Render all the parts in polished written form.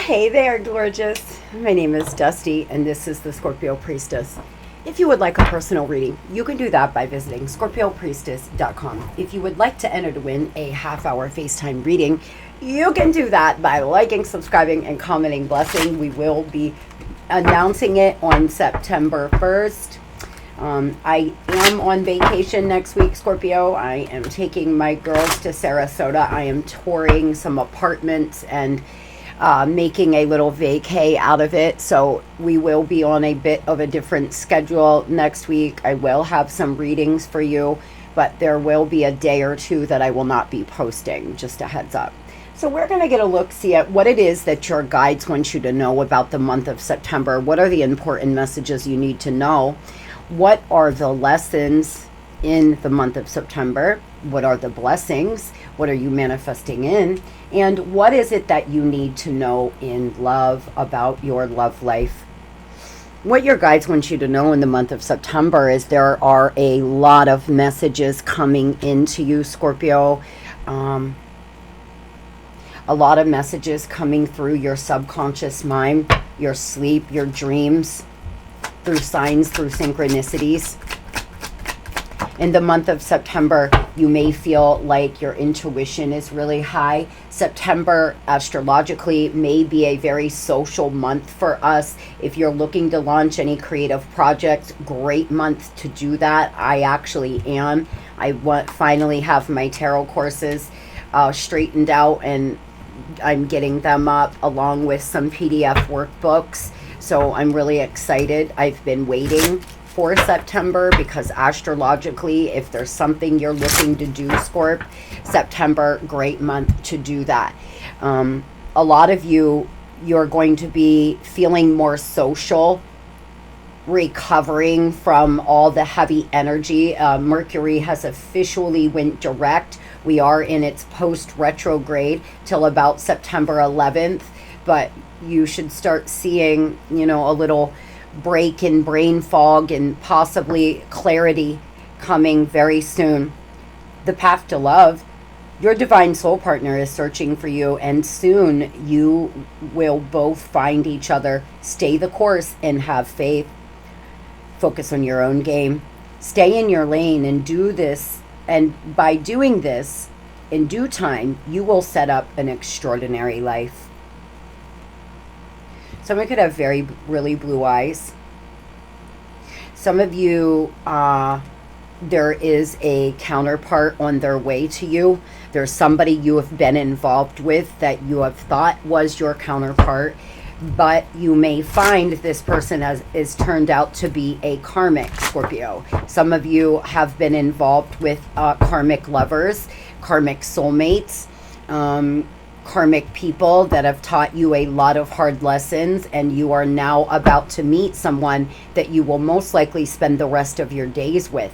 Hey there, gorgeous. My name is Dusty, and this is the Scorpio Priestess. If you would like a personal reading, you can do that by visiting scorpiopriestess.com. If you would like to enter to win a half-hour FaceTime reading, you can do that by liking, subscribing, and commenting blessing. We will be announcing it on September 1st. I am on vacation next week, Scorpio. I am taking my girls to Sarasota. I am touring some apartments and making a little vacay out of it. So we will be on a bit of a different schedule next week. I will have some readings for you, but there will be a day or two that I will not be posting, just a heads up. So we're going to get a look-see at what it is that your guides want you to know about the month of September. What are the important messages you need to know? What are the lessons in the month of September? What are the blessings? What are you manifesting in? And what is it that you need to know in love about your love life? What your guides want you to know in the month of September is there are a lot of messages coming into you, Scorpio. A lot of messages coming through your subconscious mind, your sleep, your dreams, through signs, through synchronicities. In the month of September, you may feel like your intuition is really high. September, astrologically, may be a very social month for us. If you're looking to launch any creative projects, great month to do that. I actually am. I finally have my tarot courses straightened out, and I'm getting them up along with some PDF workbooks. So I'm really excited. I've been waiting for September because astrologically, if there's something you're looking to do, Scorp, September, great month to do that. A lot of you're going to be feeling more social, recovering from all the heavy energy. Mercury has officially went direct. We are in its post-retrograde till about September 11th, but you should start seeing, a little break in brain fog and possibly clarity coming very soon. The path to love, your divine soul partner is searching for you, and soon you will both find each other. Stay the course and have faith. Focus on your own game. Stay in your lane and do this. And by doing this, in due time, you will set up an extraordinary life. Someone could have really blue eyes. Some of you, there is a counterpart on their way to you. There's somebody you have been involved with that you have thought was your counterpart, but you may find this person is turned out to be a karmic, Scorpio. Some of you have been involved with karmic lovers, karmic soulmates, karmic people that have taught you a lot of hard lessons, and you are now about to meet someone that you will most likely spend the rest of your days with.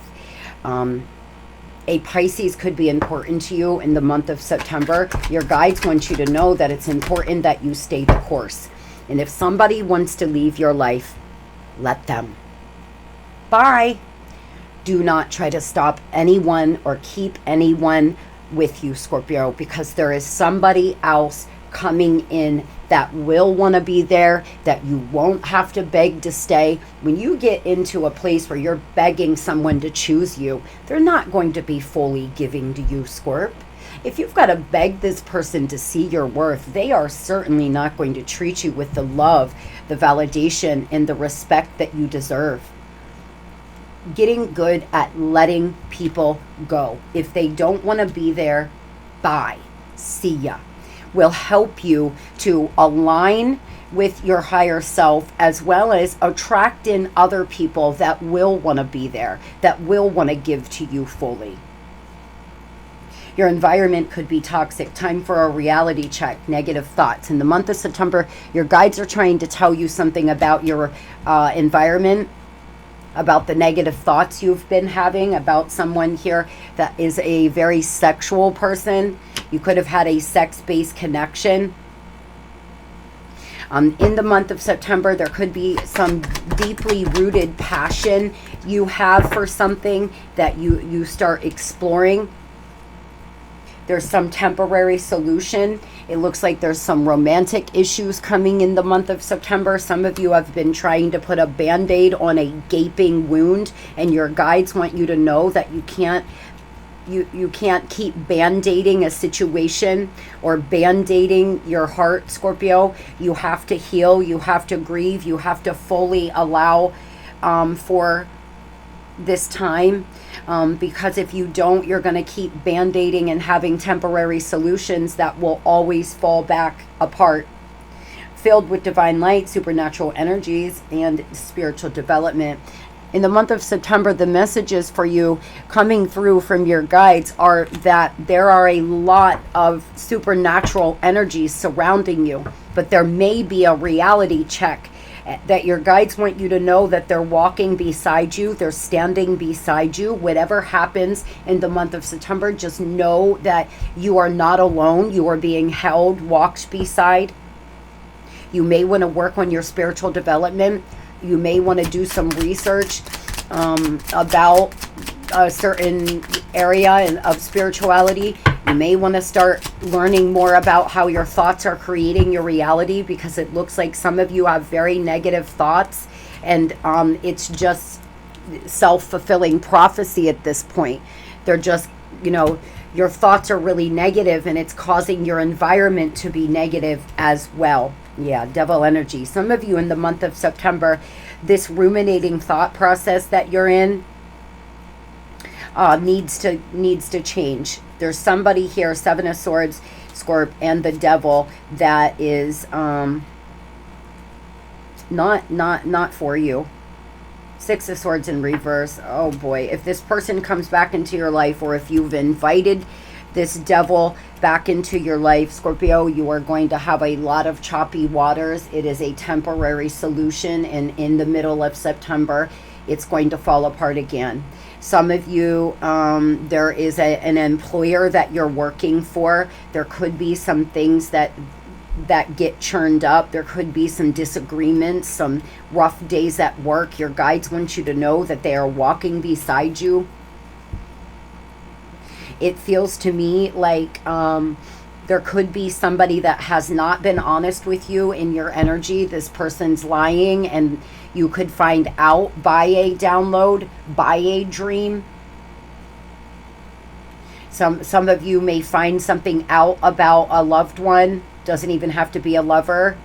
A Pisces could be important to you in the month of September. Your guides want you to know that it's important that you stay the course. And if somebody wants to leave your life, let them. Bye. Do not try to stop anyone or keep anyone with you, Scorpio, because there is somebody else coming in that will want to be there, that you won't have to beg to stay. When you get into a place where you're begging someone to choose you, they're not going to be fully giving to you, Scorp. If you've got to beg this person to see your worth, they are certainly not going to treat you with the love, the validation, and the respect that you deserve. Getting good at letting people go. If they don't want to be there, bye. See ya. Will help you to align with your higher self, as well as attract in other people that will want to be there, that will want to give to you fully. Your environment could be toxic. Time for a reality check. Negative thoughts. In the month of September, your guides are trying to tell you something about your environment, about the negative thoughts you've been having about someone here that is a very sexual person. You could have had a sex-based connection. In the month of September, there could be some deeply rooted passion you have for something that you start exploring. There's some temporary solution. It looks like there's some romantic issues coming in the month of September. Some of you have been trying to put a band-aid on a gaping wound, and your guides want you to know that you can't keep band-aiding a situation or band-aiding your heart, Scorpio. You have to heal, you have to grieve, you have to fully allow for this time, because if you don't, you're going to keep band-aiding and having temporary solutions that will always fall back apart. Filled with divine light, supernatural energies, and spiritual development. In the month of September, the messages for you coming through from your guides are that there are a lot of supernatural energies surrounding you, but there may be a reality check that your guides want you to know that they're walking beside you, they're standing beside you. Whatever happens in the month of September, just know that you are not alone. You are being held, walked beside. You may want to work on your spiritual development. You may want to do some research about a certain area of spirituality. You may want to start learning more about how your thoughts are creating your reality, because it looks like some of you have very negative thoughts, and it's just self-fulfilling prophecy at this point. They're just, your thoughts are really negative, and it's causing your environment to be negative as well. Yeah, devil energy. Some of you in the month of September, this ruminating thought process that you're in needs to change. There's somebody here, Seven of Swords, Scorp, and the Devil, that is not for you. Six of Swords in reverse. Oh boy, if this person comes back into your life, or if you've invited this devil back into your life, Scorpio, you are going to have a lot of choppy waters. It is a temporary solution, and in the middle of September, it's going to fall apart again. Some of you, there is an employer that you're working for. There could be some things that get churned up. There could be some disagreements, some rough days at work. Your guides want you to know that they are walking beside you. It feels to me like there could be somebody that has not been honest with you in your energy. This person's lying, and you could find out by a download, by a dream. Some of you may find something out about a loved one. Doesn't even have to be a lover.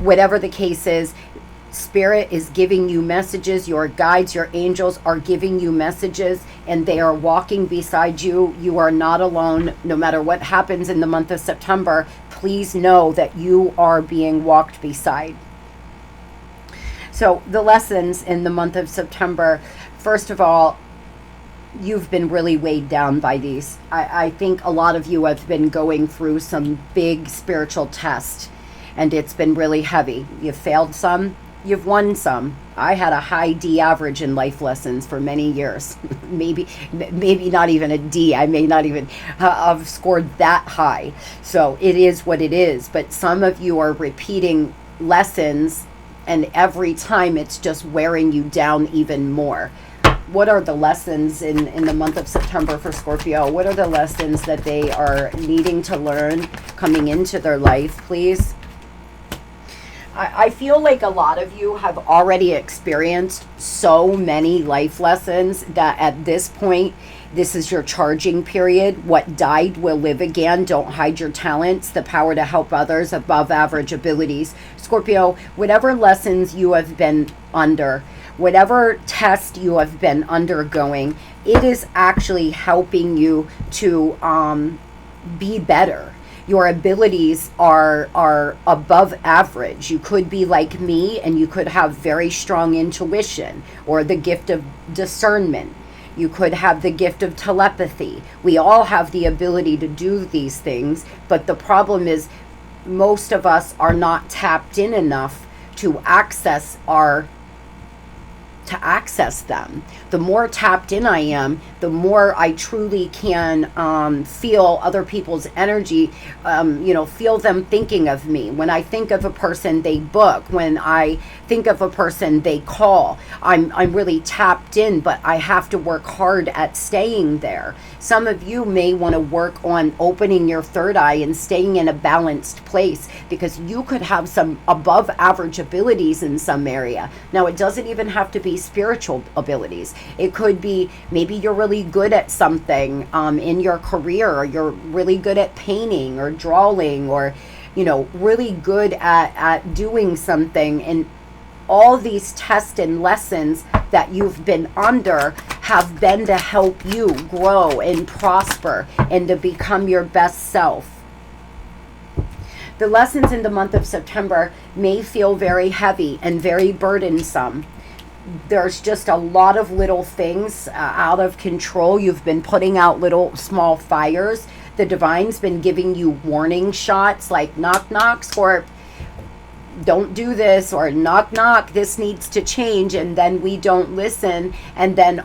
Whatever the case is, Spirit is giving you messages. Your guides, your angels are giving you messages, and they are walking beside you. You are not alone. No matter what happens in the month of September, please know that you are being walked beside. So the lessons in the month of September, first of all, you've been really weighed down by these. I think a lot of you have been going through some big spiritual tests, and it's been really heavy. You've failed some. You've won some. I had a high D average in life lessons for many years. maybe not even a D. I may not even have scored that high. So it is what it is. But some of you are repeating lessons, and every time it's just wearing you down even more. What are the lessons in the month of September for Scorpio? What are the lessons that they are needing to learn coming into their life, please? I feel like a lot of you have already experienced so many life lessons that at this point, this is your charging period. What died will live again. Don't hide your talents, the power to help others, above average abilities. Scorpio, whatever lessons you have been under, whatever test you have been undergoing, it is actually helping you to be better. Your abilities are above average. You could be like me, and you could have very strong intuition or the gift of discernment. You could have the gift of telepathy. We all have the ability to do these things, but the problem is most of us are not tapped in enough to access our to access them. The more tapped in I am, the more I truly can feel other people's energy, feel them thinking of me. When I think of a person, they book. When I think of a person, they call. I'm really tapped in, but I have to work hard at staying there. Some of you may want to work on opening your third eye and staying in a balanced place, because you could have some above average abilities in some area. Now, it doesn't even have to be spiritual abilities. It could be maybe you're really good at something in your career, or you're really good at painting or drawing, or really good at doing something. And all these tests and lessons that you've been under have been to help you grow and prosper and to become your best self. The lessons in the month of September may feel very heavy and very burdensome. There's just a lot of little things out of control. You've been putting out little small fires. The divine's been giving you warning shots like knock knock, Scorp, don't do this, or knock knock, this needs to change, and then we don't listen, and then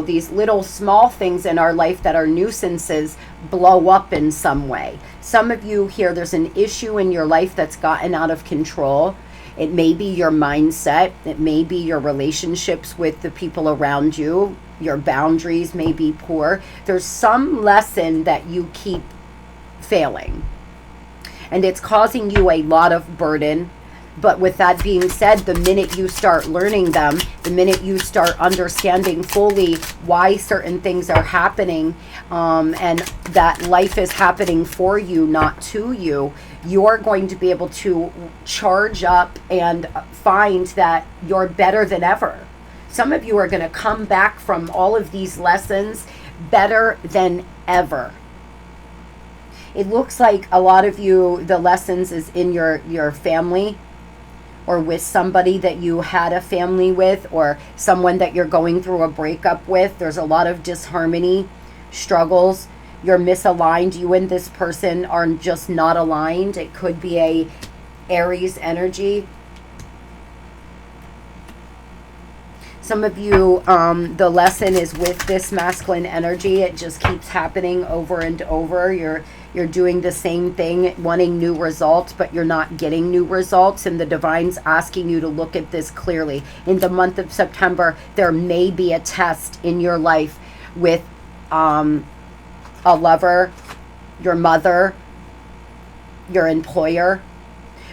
these little small things in our life that are nuisances blow up in some way. Some of you here, there's an issue in your life that's gotten out of control. It may be your mindset, it may be your relationships with the people around you, your boundaries may be poor. There's some lesson that you keep failing, and it's causing you a lot of burden. But with that being said, the minute you start learning them, the minute you start understanding fully why certain things are happening, and that life is happening for you, not to you, you're going to be able to charge up and find that you're better than ever. Some of you are going to come back from all of these lessons better than ever. It looks like a lot of you, the lessons is in your family, or with somebody that you had a family with, or someone that you're going through a breakup with. There's a lot of disharmony, struggles. You're misaligned. You and this person are just not aligned. It could be a Aries energy. Some of you, the lesson is with this masculine energy. It just keeps happening over and over. You're doing the same thing, wanting new results, but you're not getting new results. And the divine's asking you to look at this clearly. In the month of September, there may be a test in your life with a lover, your mother, your employer.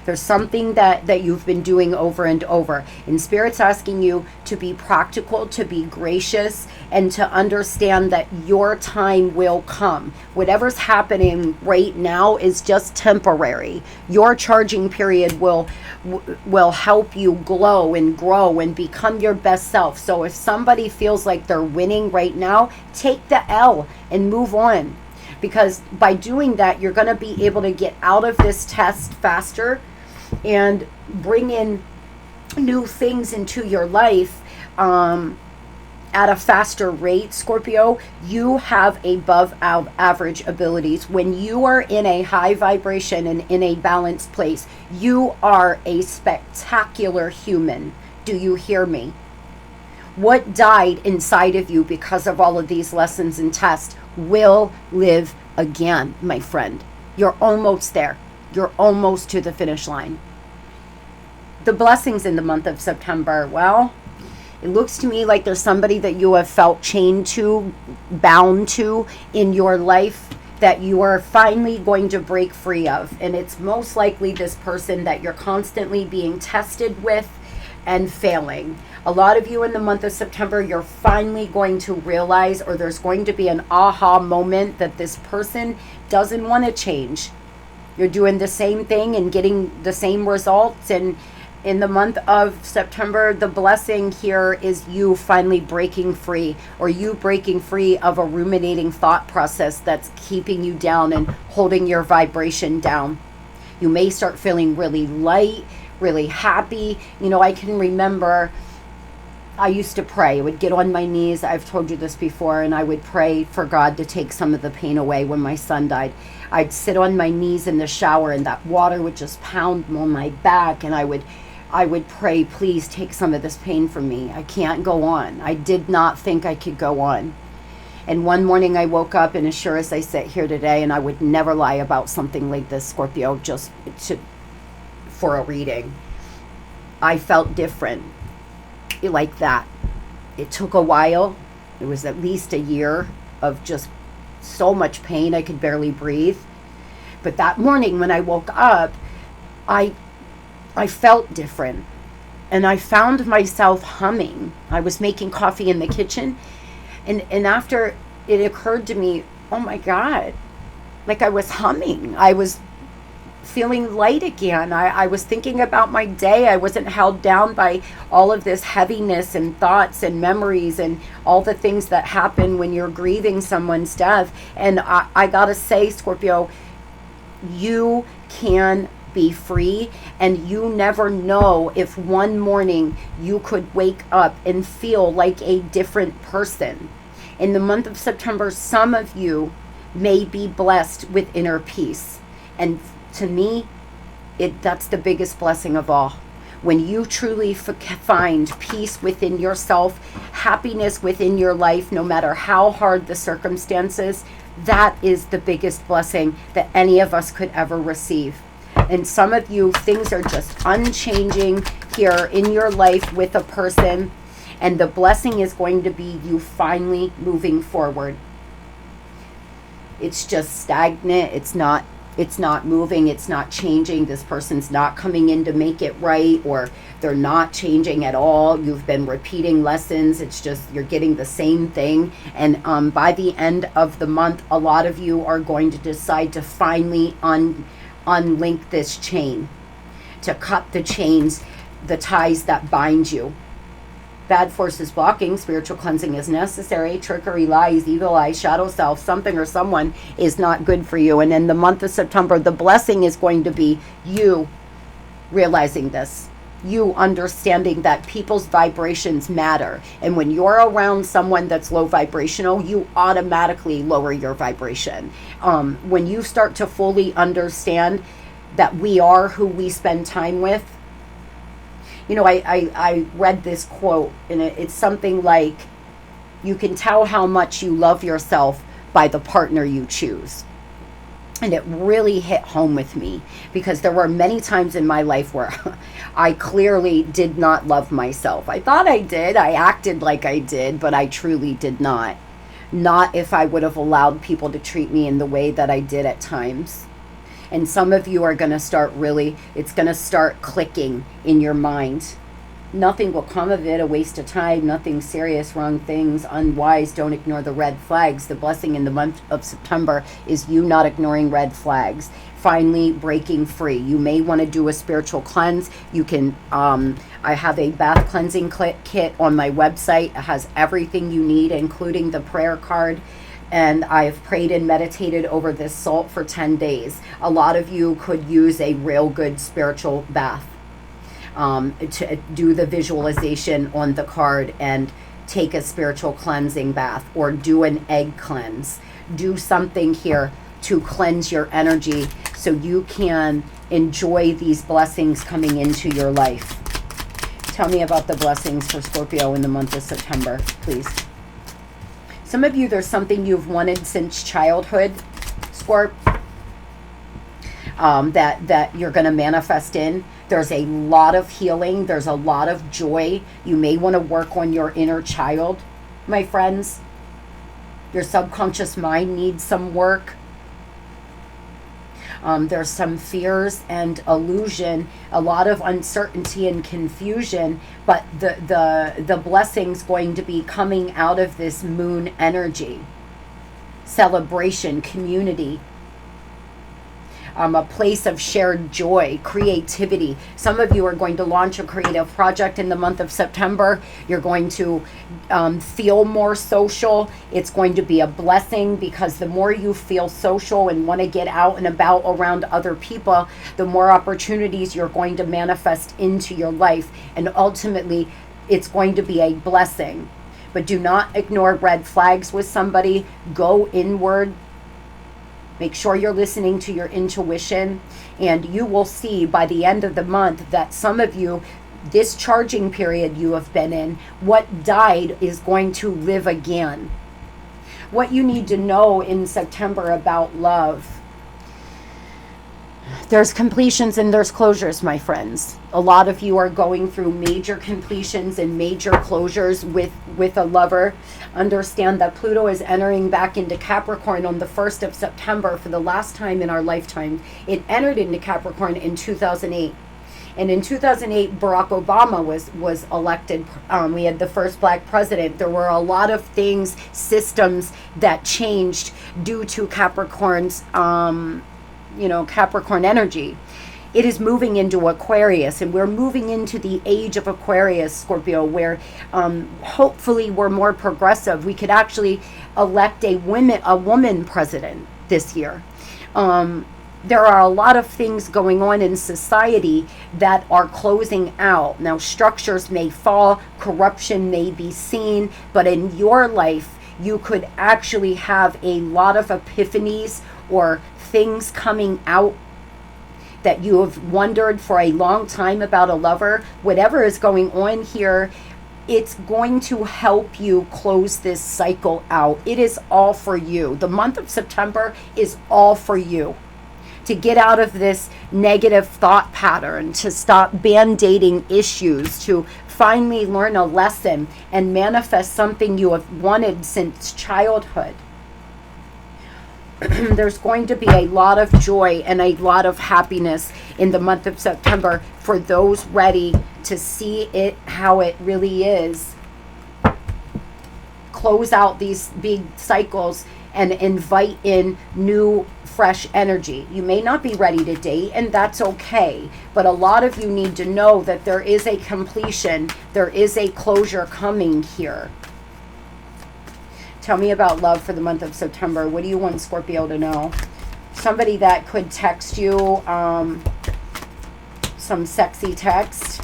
There's something that you've been doing over and over. And Spirit's asking you to be practical, to be gracious, and to understand that your time will come. Whatever's happening right now is just temporary. Your charging period will help you glow and grow and become your best self. So if somebody feels like they're winning right now, take the L and move on. Because by doing that, you're going to be able to get out of this test faster and bring in new things into your life at a faster rate. Scorpio, you have above average abilities. When you are in a high vibration and in a balanced place, you are a spectacular human. Do you hear me? What died inside of you because of all of these lessons and tests will live again, my friend. You're almost there. You're almost to the finish line. The blessings in the month of September, well, it looks to me like there's somebody that you have felt chained to, bound to in your life that you are finally going to break free of. And it's most likely this person that you're constantly being tested with and failing. A lot of you in the month of September, you're finally going to realize, or there's going to be an aha moment, that this person doesn't want to change. You're doing the same thing and getting the same results. And in the month of September, the blessing here is you finally breaking free, or you breaking free of a ruminating thought process that's keeping you down and holding your vibration down. You may start feeling really light, really happy. I can remember I used to pray. I would get on my knees. I've told you this before, and I would pray for God to take some of the pain away when my son died. I'd sit on my knees in the shower, and that water would just pound on my back, and I would I would pray, please take some of this pain from me. I can't go on. I did not think I could go on. And one morning I woke up, and as sure as I sit here today, and I would never lie about something like this, Scorpio, for a reading, I felt different like that. It took a while. It was at least a year of just so much pain I could barely breathe. But that morning when I woke up, I felt different. And I found myself humming. I was making coffee in the kitchen. And after it occurred to me, oh my God, like I was humming. I was feeling light again. I was thinking about my day. I wasn't held down by all of this heaviness and thoughts and memories and all the things that happen when you're grieving someone's death. And I gotta say, Scorpio, you can be free, and you never know if one morning you could wake up and feel like a different person. In the month of September, some of you may be blessed with inner peace. And to me, that's the biggest blessing of all. When you truly find peace within yourself, happiness within your life, no matter how hard the circumstances, that is the biggest blessing that any of us could ever receive. And some of you, things are just unchanging here in your life with a person, and the blessing is going to be you finally moving forward. It's just stagnant. It's not moving. It's not changing. This person's not coming in to make it right, or they're not changing at all. You've been repeating lessons. It's just you're getting the same thing. And by the end of the month, a lot of you are going to decide to finally unlink this chain, to cut the chains, the ties that bind you. Bad forces blocking, spiritual cleansing is necessary. Trickery, lies, evil eye, shadow self, something or someone is not good for you. And in the month of September, the blessing is going to be you realizing this. You understanding that people's vibrations matter. And when you're around someone that's low vibrational, you automatically lower your vibration. When you start to fully understand that we are who we spend time with. You know, I read this quote, and it's something like, you can tell how much you love yourself by the partner you choose. And it really hit home with me, because there were many times in my life where I clearly did not love myself. I thought I did. I acted like I did, but I truly did not. Not if I would have allowed people to treat me in the way that I did at times. And some of you are going to start it's going to start clicking in your mind. Nothing will come of it, a waste of time, nothing serious, wrong things, unwise. Don't ignore the red flags. The blessing in the month of September is you not ignoring red flags. Finally breaking free. You may want to do a spiritual cleanse. You can, I have a bath cleansing kit on my website. It has everything you need, including the prayer card. And I've prayed and meditated over this salt for 10 days. A lot of you could use a real good spiritual bath. To do the visualization on the card and take a spiritual cleansing bath, or do an egg cleanse. Do something here to cleanse your energy so you can enjoy these blessings coming into your life. Tell me about the blessings for Scorpio in the month of September, please. Some of you, there's something you've wanted since childhood, Scorp, that you're going to manifest in. There's a lot of healing. There's a lot of joy. You may want to work on your inner child, my friends. Your subconscious mind needs some work. There's some fears and illusion, a lot of uncertainty and confusion, but the blessing's going to be coming out of this moon energy. Celebration, community, a place of shared joy, creativity. Some of you are going to launch a creative project in the month of September. You're going to feel more social. It's going to be a blessing, because the more you feel social and want to get out and about around other people, the more opportunities you're going to manifest into your life. And ultimately, it's going to be a blessing. But do not ignore red flags with somebody. Go inward. Make sure you're listening to your intuition, and you will see by the end of the month that some of you, this charging period you have been in, what died is going to live again. What you need to know in September about love. There's completions and there's closures, my friends. A lot of you are going through major completions and major closures with a lover. Understand that Pluto is entering back into Capricorn on the 1st of September for the last time in our lifetime. It entered into Capricorn in 2008. And in 2008, Barack Obama was elected. We had the first black president. There were a lot of things, systems that changed due to Capricorn's Capricorn energy. It is moving into Aquarius, and we're moving into the age of Aquarius, Scorpio, where hopefully we're more progressive. We could actually elect a woman president this year. There are a lot of things going on in society that are closing out. Now, structures may fall, corruption may be seen, but in your life, you could actually have a lot of epiphanies or things coming out that you have wondered for a long time about a lover. Whatever is going on here, it's going to help you close this cycle out. It is all for you. The month of September is all for you. To get out of this negative thought pattern, to stop band-aiding issues, to finally learn a lesson and manifest something you have wanted since childhood. There's going to be a lot of joy and a lot of happiness in the month of September for those ready to see it how it really is. Close out these big cycles and invite in new, fresh energy. You may not be ready to date, and that's okay. But a lot of you need to know that there is a completion, there is a closure coming here. Tell me about love for the month of September. What do you want Scorpio to know? Somebody that could text you some sexy text.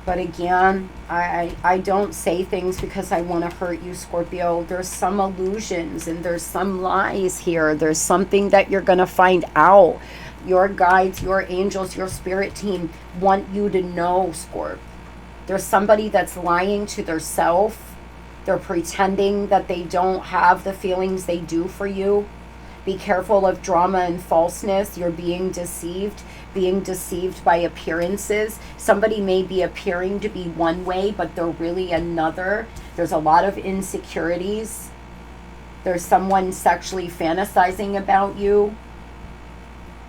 But again, I don't say things because I want to hurt you, Scorpio. There's some illusions and there's some lies here. There's something that you're going to find out. Your guides, your angels, your spirit team want you to know, Scorp. There's somebody that's lying to their self. They're pretending that they don't have the feelings they do for you. Be careful of drama and falseness. You're being deceived by appearances. Somebody may be appearing to be one way, but they're really another. There's a lot of insecurities. There's someone sexually fantasizing about you.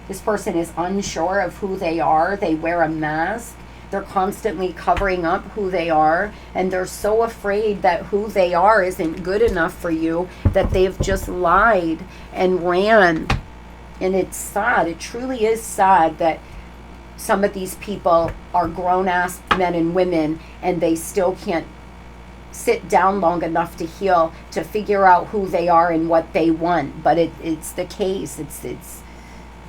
This person is unsure of who they are. They wear a mask. They're constantly covering up who they are, and they're so afraid that who they are isn't good enough for you that they've just lied and ran. And it's sad. It truly is sad that some of these people are grown-ass men and women, and they still can't sit down long enough to heal, to figure out who they are and what they want. But it's the case.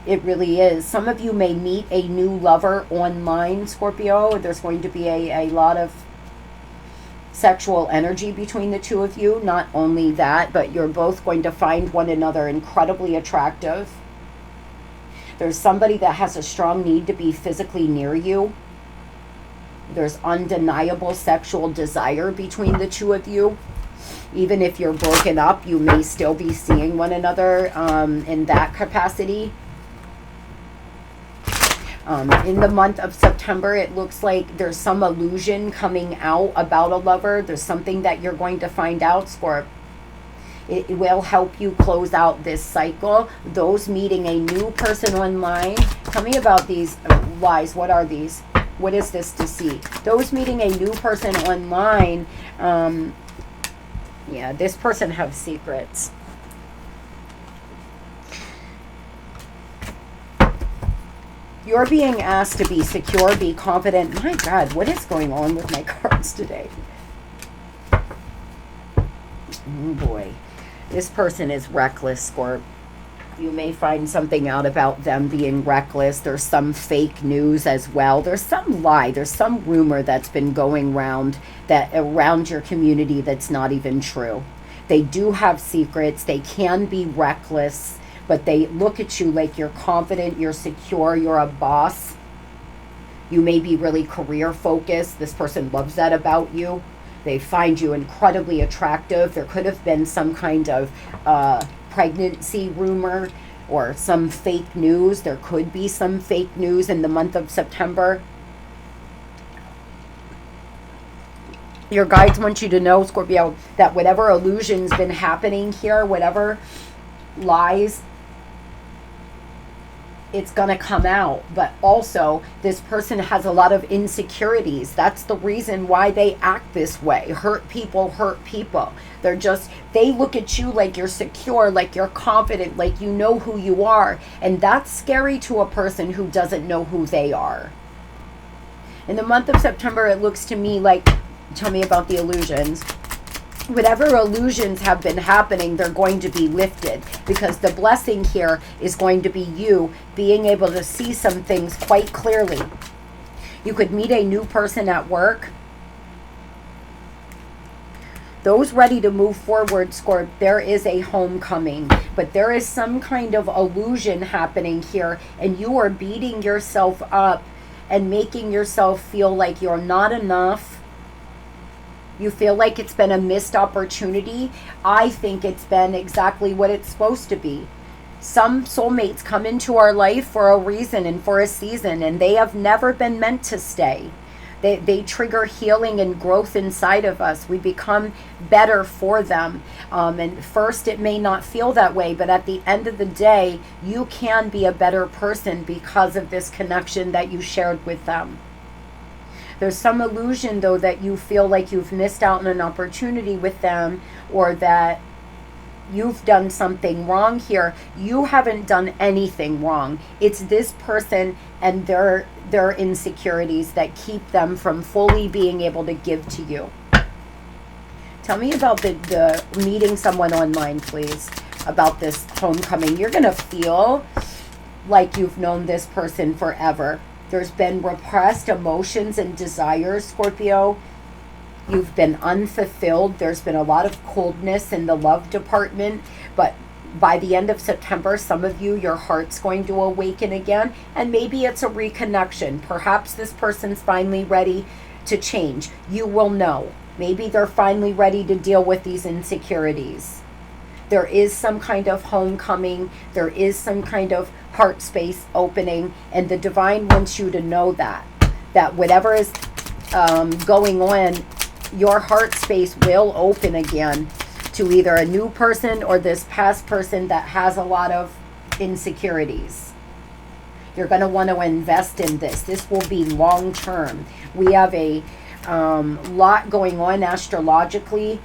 It really is. Some of you may meet a new lover online, Scorpio. There's going to be a lot of sexual energy between the two of you. Not only that, but you're both going to find one another incredibly attractive. There's somebody that has a strong need to be physically near you. There's undeniable sexual desire between the two of you. Even if you're broken up, you may still be seeing one another in that capacity. In the month of September, it looks like there's some illusion coming out about a lover. There's something that you're going to find out, Scorp. It will help you close out this cycle. Those meeting a new person online. Tell me about these lies. What are these? What is this deceit? Those meeting a new person online. Yeah, this person has secrets. You're being asked to be secure, be confident. My God, what is going on with my cards today? Oh boy. This person is reckless, Scorp. You may find something out about them being reckless. There's some fake news as well. There's some lie. There's some rumor that's been going around your community that's not even true. They do have secrets. They can be reckless, but they look at you like you're confident, you're secure, you're a boss. You may be really career focused. This person loves that about you. They find you incredibly attractive. There could have been some kind of pregnancy rumor or some fake news. There could be some fake news in the month of September. Your guides want you to know, Scorpio, that whatever illusion's been happening here, whatever lies, it's going to come out. But also, this person has a lot of insecurities. That's the reason why they act this way. Hurt people. They look at you like you're secure, like you're confident, like you know who you are. And that's scary to a person who doesn't know who they are. In the month of September, it looks to me like, tell me about the illusions. Whatever illusions have been happening, they're going to be lifted, because the blessing here is going to be you being able to see some things quite clearly. You could meet a new person at work. Those ready to move forward, Scorp, there is a homecoming, but there is some kind of illusion happening here, and you are beating yourself up and making yourself feel like you're not enough. You feel like it's been a missed opportunity. I think it's been exactly what it's supposed to be. Some soulmates come into our life for a reason and for a season, and they have never been meant to stay. They trigger healing and growth inside of us. We become better for them. And first, it may not feel that way, but at the end of the day, you can be a better person because of this connection that you shared with them. There's some illusion, though, that you feel like you've missed out on an opportunity with them, or that you've done something wrong here. You haven't done anything wrong. It's this person and their insecurities that keep them from fully being able to give to you. Tell me about the meeting someone online, please, about this homecoming. You're going to feel like you've known this person forever. There's been repressed emotions and desires, Scorpio. You've been unfulfilled. There's been a lot of coldness in the love department. But by the end of September, some of you, your heart's going to awaken again. And maybe it's a reconnection. Perhaps this person's finally ready to change. You will know. Maybe they're finally ready to deal with these insecurities. There is some kind of homecoming. There is some kind of heart space opening. And the divine wants you to know that whatever is going on, your heart space will open again to either a new person or this past person that has a lot of insecurities. You're going to want to invest in this. This will be long term. We have a lot going on astrologically.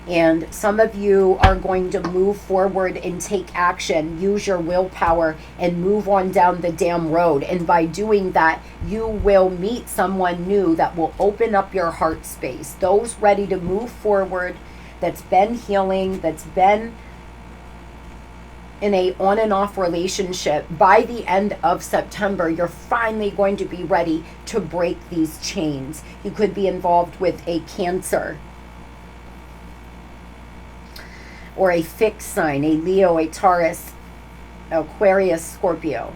And some of you are going to move forward and take action, use your willpower, and move on down the damn road. And by doing that, you will meet someone new that will open up your heart space. Those ready to move forward, that's been healing, that's been in a on and off relationship. By the end of September, you're finally going to be ready to break these chains. You could be involved with a Cancer, or a fixed sign, a Leo, a Taurus, Aquarius, Scorpio.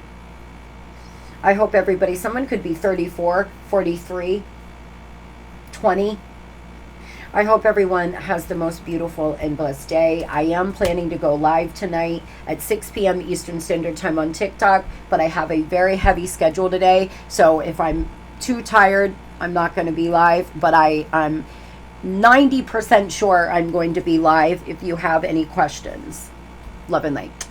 I hope everybody, someone could be 34, 43, 20. I hope everyone has the most beautiful and blessed day. I am planning to go live tonight at 6 p.m. Eastern Standard Time on TikTok, but I have a very heavy schedule today. So if I'm too tired, I'm not going to be live, but I'm 90% sure I'm going to be live if you have any questions. Love and light.